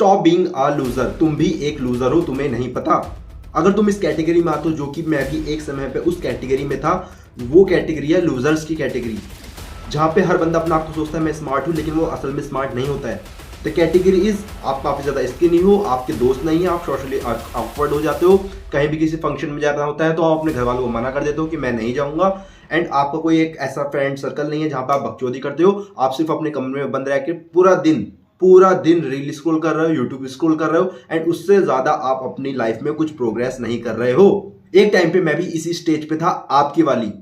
Stop being a loser. तुम भी एक लूजर हो, तुम्हें नहीं पता। अगर तुम इस कैटेगरी में आते हो, जो कि मैं भी एक समय पे उस कैटेगरी में था, वो कैटेगरी है लूजर्स की कैटेगरी, जहां पे हर बंदा अपना आपको सोचता है मैं स्मार्ट हूं, लेकिन वो असल में स्मार्ट नहीं होता है। द कैटेगरी इज, आप काफी ज्यादा स्किनी हो, आपके दोस्त नहीं है, आप सोशली ऑकवर्ड हो जाते हो, कहीं भी किसी फंक्शन में जाना होता है तो आप अपने घर वालों को मना कर देते हो कि मैं नहीं जाऊंगा, एंड आपका कोई एक ऐसा फ्रेंड सर्कल नहीं है जहां पर आप बकचोदी करते हो। आप सिर्फ अपने कमरे में बंद रह के पूरा दिन रील स्क्रॉल कर रहे हो, यूट्यूब स्क्रॉल कर रहे हो, एंड उससे ज्यादा आप अपनी लाइफ में कुछ प्रोग्रेस नहीं कर रहे हो। एक टाइम पे मैं भी इसी स्टेज पे था आपकी वाली,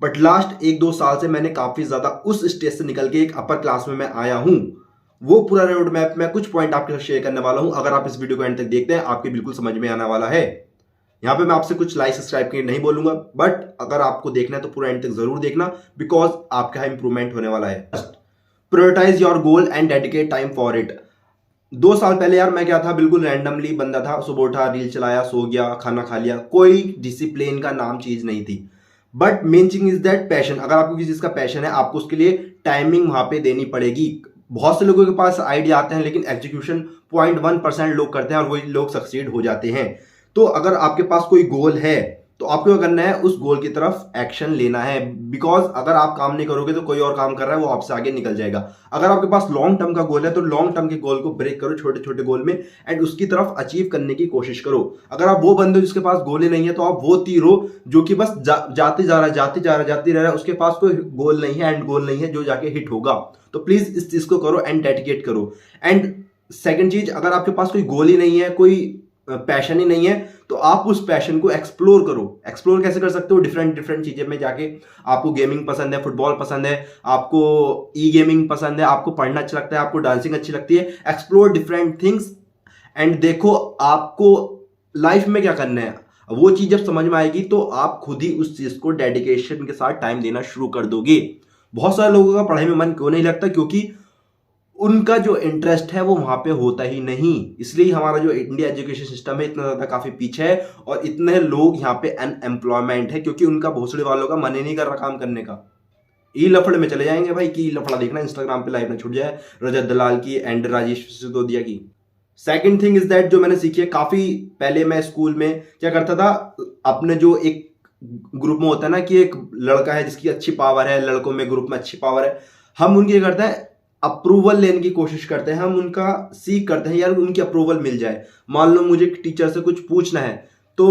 बट लास्ट 1-2 साल से मैंने काफी ज्यादा उस स्टेज से निकल के एक अपर क्लास में मैं आया हूं। वो पूरा रोड मैप में कुछ पॉइंट आपके साथ शेयर करने वाला हूं। अगर आप इस वीडियो को एंड तक देखते हैं, आपके बिल्कुल समझ में आने वाला है। यहाँ पे मैं आपसे कुछ लाइक सब्सक्राइब के नहीं बोलूंगा, बट अगर आपको देखना है तो पूरा एंड तक जरूर देखना, बिकॉज आपका इंप्रूवमेंट होने वाला है। Prioritise your goal and dedicate time for it. 2 साल पहले यार मैं क्या था, बिल्कुल रैंडमली बंदा था, सुबह उठा, रील चलाया, सो गया, खाना खा लिया, कोई डिसिप्लिन का नाम चीज नहीं थी। But main thing is that passion. अगर आपको किसी चीज का पैशन है, आपको उसके लिए टाइमिंग वहां पे देनी पड़ेगी। बहुत से लोगों के पास आइडिया आते हैं, लेकिन एग्जीक्यूशन 0.1% लोग करते हैं और वही लोग सक्सीड हो जाते हैं। तो अगर आपके पास कोई गोल है तो आपको क्या करना है, उस गोल की तरफ एक्शन लेना है, बिकॉज अगर आप काम नहीं करोगे तो कोई और काम कर रहा है, वो आपसे आगे निकल जाएगा। अगर आपके पास लॉन्ग टर्म का गोल है तो लॉन्ग टर्म के गोल को ब्रेक करो छोटे छोटे गोल में, एंड उसकी तरफ अचीव करने की कोशिश करो। अगर आप वो बंदे हो जिसके पास गोल ही नहीं है, तो आप वो तीर हो जो कि बस जाते जा रहा है, उसके पास कोई गोल नहीं है, एंड गोल नहीं है जो जाके हिट होगा। तो प्लीज इस चीज को करो एंड डेडिकेट करो। एंड सेकेंड चीज, अगर आपके पास कोई गोल ही नहीं है, कोई पैशन ही नहीं है, तो आप उस पैशन को एक्सप्लोर करो। एक्सप्लोर कैसे कर सकते हो? डिफरेंट चीजें में जाके। आपको गेमिंग पसंद है, फुटबॉल पसंद है, आपको ई गेमिंग पसंद है, आपको पढ़ना अच्छा लगता है, आपको डांसिंग अच्छी लगती है, एक्सप्लोर डिफरेंट थिंग्स एंड देखो आपको लाइफ में क्या करना है। वो चीज जब समझ में आएगी तो आप खुद ही उस चीज को डेडिकेशन के साथ टाइम देना शुरू कर दोगे। बहुत सारे लोगों का पढ़ाई में मन क्यों नहीं लगता? क्योंकि उनका जो इंटरेस्ट है वो वहां पे होता ही नहीं। इसलिए हमारा जो इंडिया एजुकेशन सिस्टम है इतना ज्यादा काफी पीछे है, और इतने लोग यहाँ पे अनएम्प्लॉयमेंट है, क्योंकि उनका भोसड़े वालों का मन ही नहीं कर रहा काम करने का। ई लफड़े में चले जाएंगे भाई, कि ई लफड़ा देखना इंस्टाग्राम पे लाइव में छूट जाए, रजत दलाल की एंड राजेश सिसोदिया की। सेकेंड थिंग इज दैट, जो मैंने सीखी है, काफी पहले मैं स्कूल में क्या करता था, अपने जो एक ग्रुप में होता है ना कि एक लड़का है जिसकी अच्छी पावर है, लड़कों में ग्रुप में अच्छी पावर है, हम उनकी करते हैं अप्रूवल लेने की कोशिश करते हैं, हम उनका सीख करते हैं यार उनकी अप्रूवल मिल जाए। मान लो मुझे टीचर से कुछ पूछना है, तो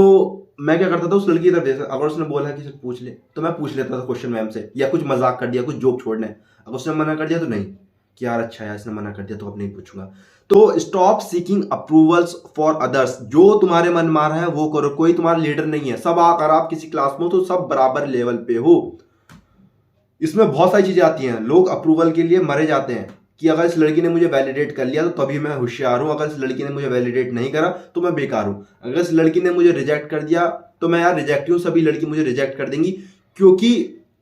मैं क्या करता था, उस लड़की की तरफ देखता, अगर उसने बोला कि सर पूछ ले, तो मैं पूछ लेता था क्वेश्चन मैम से, या कुछ मजाक कर दिया, कुछ जोक छोड़ना है। अगर उसने मना कर दिया तो नहीं, कि यार अच्छा यार इसने मना कर दिया तो अब नहीं पूछूंगा। तो stop seeking approvals for others. जो तुम्हारे मन मार है वो करो, कोई तुम्हारा लीडर नहीं है। सब अगर आप किसी क्लास में हो तो सब बराबर लेवल पे हो। इसमें बहुत सारी चीजें आती हैं, लोग अप्रूवल के लिए मरे जाते हैं कि अगर इस लड़की ने मुझे वैलिडेट कर लिया तो तभी मैं होशियार हूं, अगर इस लड़की ने मुझे वैलिडेट नहीं करा तो मैं बेकार हूं, अगर इस लड़की ने मुझे रिजेक्ट कर दिया तो मैं यार रिजेक्ट हूं, सभी लड़की मुझे रिजेक्ट कर देंगी, क्योंकि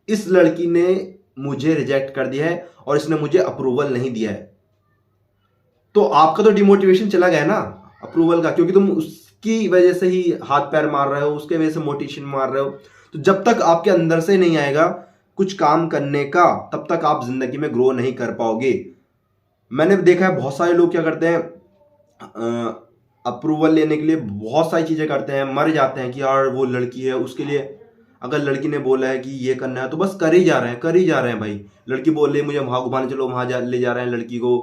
इस लड़की ने मुझे रिजेक्ट कर दिया है और इसने मुझे अप्रूवल नहीं दिया है। तो आपका तो डिमोटिवेशन चला गया ना अप्रूवल का, क्योंकि तुम उसकी वजह से ही हाथ पैर मार रहे हो, उसके वजह से मोटिवेशन मार रहे हो। तो जब तक आपके अंदर से नहीं आएगा कुछ काम करने का, तब तक आप जिंदगी में ग्रो नहीं कर पाओगे। मैंने देखा है बहुत सारे लोग क्या करते हैं, अप्रूवल लेने के लिए बहुत सारी चीजें करते हैं, मर जाते हैं कि यार वो लड़की है, उसके लिए अगर लड़की ने बोला है कि ये करना है तो बस कर ही जा रहे हैं भाई। लड़की बोल रही है मुझे वहां घुमाने चलो, वहां ले जा रहे हैं लड़की को,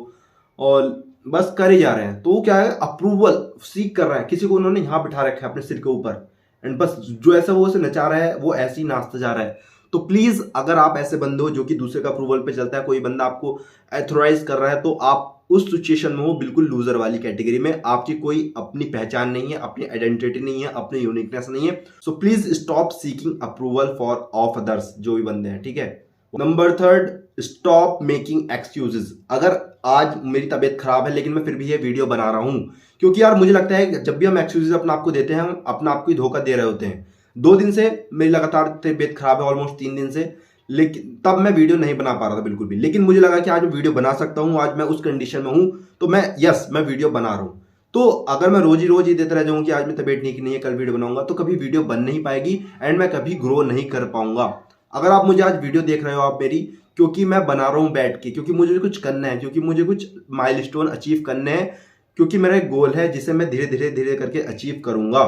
और बस कर ही जा रहे हैं। तो वो क्या है, अप्रूवल सीख कर रहा है, किसी को उन्होंने यहाँ बिठा रखा है अपने सिर के ऊपर, एंड बस जो ऐसा वो उसे नचा रहा है वो ऐसे ही नाचता जा रहा है। तो प्लीज अगर आप ऐसे बंदे हो जो कि दूसरे का अप्रूवल पे चलता है, कोई बंदा आपको एथोराइज कर रहा है, तो आप उस सिचुएशन में हो बिल्कुल लूजर वाली कैटेगरी में। आपकी कोई अपनी पहचान नहीं है, अपनी आइडेंटिटी नहीं है, अपनी यूनिकनेस नहीं है। So please stop seeking approval for of others, जो भी बंदे हैं, ठीक है। Number 3, stop making excuses. अगर आज मेरी तबीयत खराब है लेकिन मैं फिर भी ये वीडियो बना रहा हूं, क्योंकि यार मुझे लगता है जब भी हम एक्सक्यूजेस अपना आपको देते हैं, हम अपना आपको ही धोखा दे रहे होते हैं। 2 दिन से मेरी लगातार तबीयत खराब है, ऑलमोस्ट 3 दिन से, लेकिन तब मैं वीडियो नहीं बना पा रहा था बिल्कुल भी। लेकिन मुझे लगा कि आज मैं वीडियो बना सकता हूं, आज मैं उस कंडीशन में हूं, तो मैं वीडियो बना रहा हूं। तो अगर मैं रोज ही देते रह जाऊं कि आज मैं तबीयत ठीक नहीं है, कल वीडियो बनाऊंगा, तो कभी वीडियो बन नहीं पाएगी एंड मैं कभी ग्रो नहीं कर पाऊंगा। अगर आप मुझे आज वीडियो देख रहे हो आप मेरी, क्योंकि मैं बना रहा हूं बैठ के, क्योंकि मुझे कुछ करना है, क्योंकि मुझे कुछ माइलस्टोन अचीव करने हैं, क्योंकि मेरा एक गोल है जिसे मैं धीरे धीरे धीरे करके अचीव करूंगा।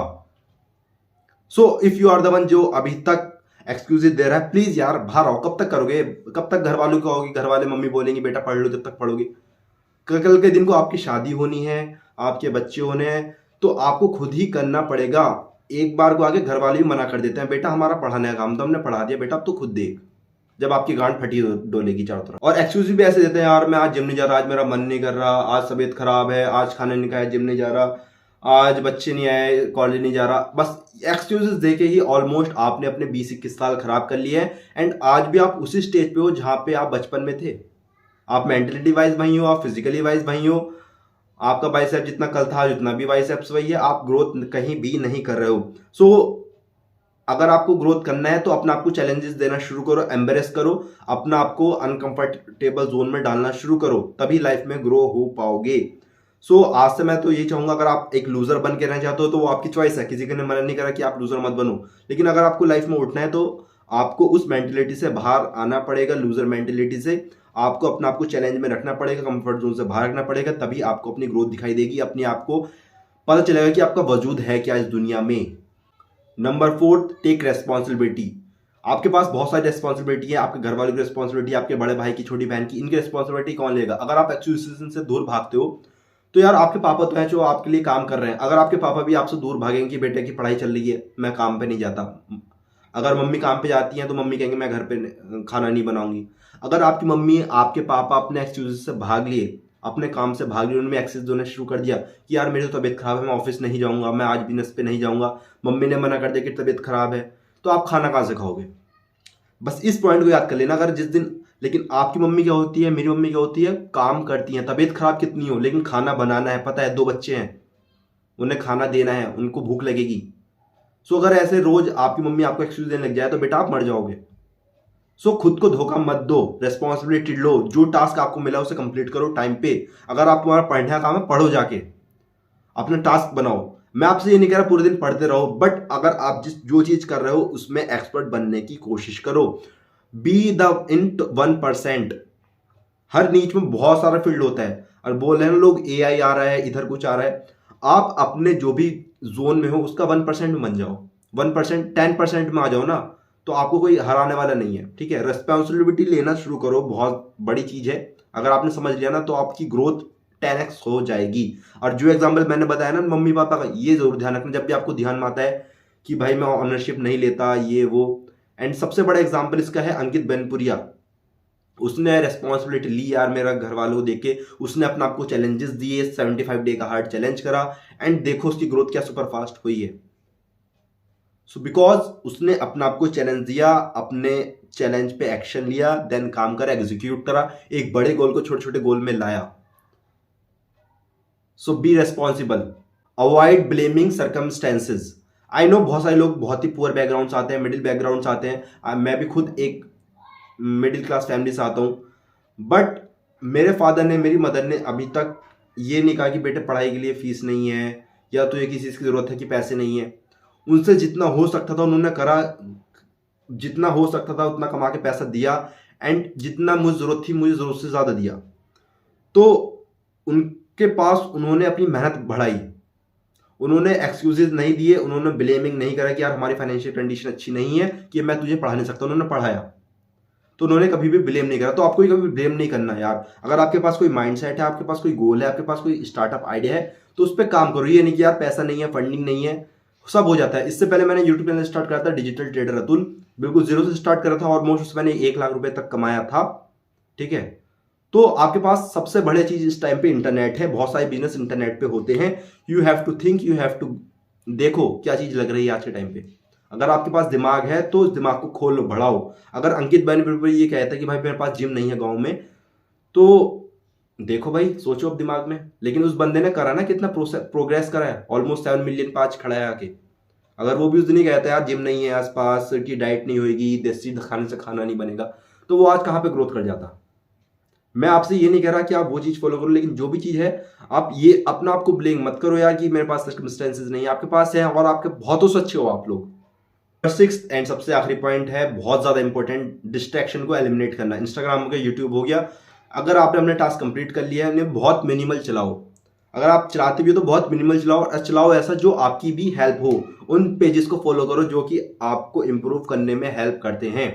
So if you are the one जो अभी तक एक्सक्यूजेस दे रहा है, प्लीज यार बाहर आओ। कब तक करोगे? कब तक घर वालों को कहोगे? घर वाले मम्मी बोलेंगे बेटा पढ़ लो, जब तक पढ़ोगे। कल के दिन को आपकी शादी होनी है, आपके बच्चे होने हैं, तो आपको खुद ही करना पड़ेगा। एक बार को आगे घर वाले भी मना कर देते हैं, बेटा हमारा पढ़ाने का काम तो हमने पढ़ा दिया, बेटा अब तो खुद देख, जब आपकी गांड फटी डोलेगी चारों तरफ। और एक्सक्यूज भी ऐसे देते हैं, यार मैं आज जिम नहीं जा रहा, आज मेरा मन नहीं कर रहा, आज तबीयत खराब है, आज खाना नहीं खाया, जिम नहीं जा रहा, आज बच्चे नहीं आए, कॉलेज नहीं जा रहा। बस एक्सक्यूजेस देके ही ऑलमोस्ट आपने अपने 20-21 साल खराब कर लिए हैं। एंड आज भी आप उसी स्टेज पे हो जहां पे आप बचपन में थे। आप मेंटलिटी वाइज वही हो, आप फिजिकली वाइज वही हो, आपका बाइसेप जितना कल था आज उतना भी बाइसेप्स वही है, आप ग्रोथ कहीं भी नहीं कर रहे हो। सो अगर आपको ग्रोथ करना है तो अपना आपको चैलेंजेस देना शुरू करो, एम्बेरेस करो, अपना आपको अनकंफर्टेबल जोन में डालना शुरू करो, तभी लाइफ में ग्रो हो पाओगे। सो आज से मैं तो ये चाहूंगा, अगर आप एक लूजर बन के रहना चाहते हो तो वो आपकी चॉइस है, किसी ने मना नहीं करा कि आप लूजर मत बनो। लेकिन अगर आपको लाइफ में उठना है तो आपको उस मेंटेलिटी से बाहर आना पड़ेगा, लूजर मेंटेलिटी से। आपको अपना आपको चैलेंज में रखना पड़ेगा, कंफर्ट जोन से बाहर रखना पड़ेगा, तभी आपको अपनी ग्रोथ दिखाई देगी, अपने आप को पता चलेगा कि आपका वजूद है क्या इस दुनिया में। Number 4, take responsibility. आपके पास बहुत सारी रेस्पॉन्सिबिलिटी है, आपके घर वालों की रिस्पॉन्सिबिलिटी, आपके बड़े भाई की, छोटी बहन की, इनकी रिस्पॉन्सिबिलिटी कौन लेगा? अगर आप एक्सक्यूजेस से दूर भागते हो तो यार आपके पापा तो हैं जो आपके लिए काम कर रहे हैं। अगर आपके पापा भी आपसे दूर भागेंगे कि बेटे की पढ़ाई चल रही है, मैं काम पे नहीं जाता, अगर मम्मी काम पे जाती हैं तो मम्मी कहेंगे मैं घर पे खाना नहीं बनाऊंगी। अगर आपकी मम्मी आपके पापा अपने एक्सक्यूजेस से भाग लिए, अपने काम से भाग लिए, उनमें एक्सेस देना शुरू कर दिया कि यार मेरी तो तबीयत खराब है, मैं ऑफिस नहीं जाऊंगा, मैं आज बिजनेस पे नहीं जाऊंगा, मम्मी ने मना कर दिया कि तबीयत खराब है, तो आप खाना कहाँ से खाओगे? बस इस पॉइंट को याद कर लेना। अगर जिस दिन, लेकिन आपकी मम्मी क्या होती है, मेरी मम्मी क्या होती है, काम करती है, तबीयत खराब कितनी हो लेकिन खाना बनाना है, पता है 2 बच्चे हैं, उन्हें खाना देना है, उनको भूख लगेगी। सो अगर ऐसे रोज आपकी मम्मी आपको एक्सक्यूज देने लग जाए तो बेटा आप मर जाओगे। सो खुद को धोखा मत दो, रेस्पॉन्सिबिलिटी लो, जो टास्क आपको मिला उसे कंप्लीट करो टाइम पे। अगर आप तुम्हारा पढ़ने का काम है, पढ़ो जाके, अपना टास्क बनाओ। मैं आपसे ये नहीं कह रहा पूरे दिन पढ़ते रहो, बट अगर आप जो चीज कर रहे हो उसमें एक्सपर्ट बनने की कोशिश करो। Be the in 1%। हर नीच में बहुत सारा फील्ड होता है, और बोल रहे हैं लोग एआई आ रहा है, इधर कुछ आ रहा है। आप अपने जो भी जोन में हो उसका 1% में बन जाओ, 1%, 10% में आ जाओ ना, तो आपको कोई हराने वाला नहीं है। ठीक है, रेस्पॉन्सिबिलिटी लेना शुरू करो, बहुत बड़ी चीज है। अगर आपने समझ लिया ना तो आपकी ग्रोथ 10x हो जाएगी। और जो एग्जाम्पल मैंने बताया ना मम्मी पापा का, ये जरूर ध्यान रखना जब भी आपको ध्यान में आता है कि भाई मैं ऑनरशिप नहीं लेता, ये वो। एंड सबसे बड़ा एग्जाम्पल इसका है अंकित बेनपुरिया। उसने रेस्पॉन्सिबिलिटी ली यार, मेरा घर वालों को देख के उसने अपना आपको चैलेंजेस दिए, 75 डे का हार्ड चैलेंज करा, एंड देखो उसकी ग्रोथ क्या सुपर फास्ट हुई है। सो बिकॉज उसने अपना आपको चैलेंज दिया, अपने चैलेंज पे एक्शन लिया, देन काम करा, एग्जीक्यूट करा, एक बड़े गोल को छोटे छोटे गोल में लाया। So be responsible, avoid blaming circumstances. I know बहुत सारे लोग बहुत ही पुअर बैकग्राउंड से आते हैं, मिडिल बैकग्राउंड से आते हैं, मैं भी खुद एक मिडिल क्लास फैमिली से आता हूँ, बट मेरे फादर ने, मेरी मदर ने अभी तक ये नहीं कहा कि बेटे पढ़ाई के लिए फीस नहीं है या तो ये किसी चीज़ की ज़रूरत है कि पैसे नहीं है। उनसे जितना हो सकता था उन्होंने करा, जितना हो सकता था उतना कमा के पैसा दिया, एंड जितना मुझे ज़रूरत थी मुझे ज़रूरत से ज़्यादा दिया। तो उनके पास उन्होंने अपनी मेहनत बढ़ाई, उन्होंने एक्सक्यूजेज नहीं दिए, उन्होंने ब्लेमिंग नहीं करा कि यार हमारी फाइनेंशियल कंडीशन अच्छी नहीं है कि मैं तुझे पढ़ा नहीं सकता। उन्होंने पढ़ाया, तो उन्होंने कभी भी ब्लेम नहीं करा। तो आपको कभी ब्लेम नहीं करना यार। अगर आपके पास कोई माइंडसेट है, आपके पास कोई गोल है, आपके पास कोई स्टार्टअप आइडिया है, तो उस पर काम करो। ये नहीं कि यार पैसा नहीं है, फंडिंग नहीं है, सब हो जाता है। इससे पहले मैंने यूट्यूब चैनल स्टार्ट करा था, डिजिटल ट्रेडर अतुल, बिल्कुल जीरो से स्टार्ट करा था, ऑलमोस्ट उसमें मैंने 1 लाख रुपए तक कमाया था। ठीक है, तो आपके पास सबसे बड़ी चीज इस टाइम पे इंटरनेट है, बहुत सारे बिजनेस इंटरनेट पे होते हैं। You have to think, you have to देखो क्या चीज लग रही है आज के टाइम पे। अगर आपके पास दिमाग है तो उस दिमाग को खोलो, बढ़ाओ। अगर अंकित बेनपुरिया ये कहता है कि भाई मेरे पास जिम नहीं है गांव में, तो देखो भाई, सोचो अब दिमाग में। लेकिन उस बंदे ने करा ना, कितना प्रोग्रेस करा है, ऑलमोस्ट 7 मिलियन पे आज खड़ा है आके। अगर वो भी उस दिन ही कहता है यार जिम नहीं है आसपास, की डाइट नहीं होगी, देसी खाने से खाना नहीं बनेगा, तो वो आज कहाँ पे ग्रोथ कर जाता। मैं आपसे ये नहीं कह रहा कि आप वो चीज फॉलो करो, लेकिन जो भी चीज है आप ये अपना आपको ब्लेम मत करो यार कि मेरे पास सर्कमस्टेंसेस नहीं है, आपके पास है और आपके बहुतों से अच्छे हो आप लोग। 6 एंड सबसे आखिरी पॉइंट है, बहुत ज्यादा इंपॉर्टेंट, डिस्ट्रैक्शन को एलिमिनेट करना। इंस्टाग्राम हो गया, यूट्यूब हो गया, अगर आपने अपने टास्क कंप्लीट कर लिया है, बहुत मिनिमल चलाओ। अगर आप चलाते भी हो तो बहुत मिनिमल चलाओ, और चलाओ ऐसा जो आपकी भी हेल्प हो। उन पेजेस को फॉलो करो जो कि आपको इम्प्रूव करने में हेल्प करते हैं।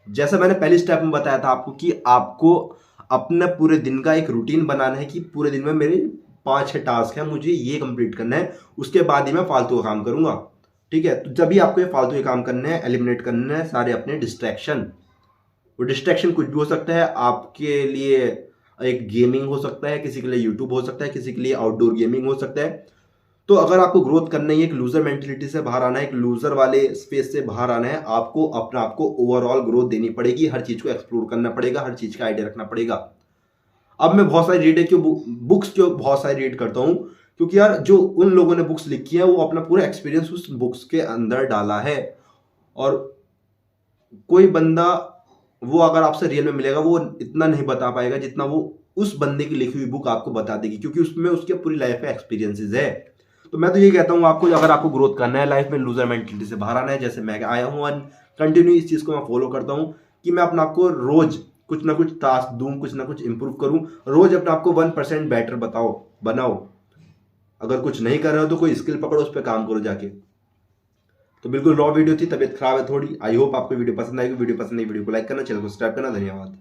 जैसा मैंने पहले स्टेप में बताया था आपको कि आपको अपना पूरे दिन का एक रूटीन बनाना है कि पूरे दिन में मेरे 5-6 टास्क हैं, मुझे ये कंप्लीट करना है, उसके बाद ही मैं फालतू का काम करूंगा। ठीक है, तो जब भी आपको ये फालतू के काम करने हैं, एलिमिनेट करने हैं सारे अपने डिस्ट्रैक्शन। वो डिस्ट्रैक्शन कुछ भी हो सकता है आपके लिए, एक गेमिंग हो सकता है, किसी के लिए यूट्यूब हो सकता है, किसी के लिए आउटडोर गेमिंग हो सकता है। तो अगर आपको ग्रोथ करना है, एक लूजर मेंटेलिटी से बाहर आना है, एक लूजर वाले स्पेस से बाहर आना है, आपको अपना आपको ओवरऑल ग्रोथ देनी पड़ेगी, हर चीज को एक्सप्लोर करना पड़ेगा, हर चीज का आइडिया रखना पड़ेगा। अब मैं बहुत सारी रीड क्यों बुक्स क्यों बहुत सारी रीड करता हूँ, क्योंकि यार जो उन लोगों ने बुक्स लिखी है वो अपना पूरा एक्सपीरियंस उस बुक्स के अंदर डाला है। और कोई बंदा वो अगर आपसे रियल में मिलेगा वो इतना नहीं बता पाएगा जितना वो उस बंदे की लिखी हुई बुक आपको बता देगी, क्योंकि उसमें उसके पूरी लाइफ में एक्सपीरियंसेस है। तो मैं तो ये कहता हूँ आपको, अगर आपको ग्रोथ करना है लाइफ में, लूजर मेंटेलिटी से बाहर आना है, जैसे मैं आया हूँ और कंटिन्यू इस चीज को मैं फॉलो करता हूँ कि मैं अपने आपको रोज कुछ ना कुछ टास्क दूं, कुछ ना कुछ इंप्रूव करूं, रोज अपने आपको 1% बेटर बनाओ। अगर कुछ नहीं कर रहे हो तो कोई स्किल पकड़ो, उस पर काम करो जाके। तो बिल्कुल रॉ वीडियो थी, तबीयत खराब है थोड़ी। आई होप आपको वीडियो पसंद आएगी। वीडियो पसंद आई वीडियो को लाइक करना, चैनल को सब्सक्राइब करना। धन्यवाद।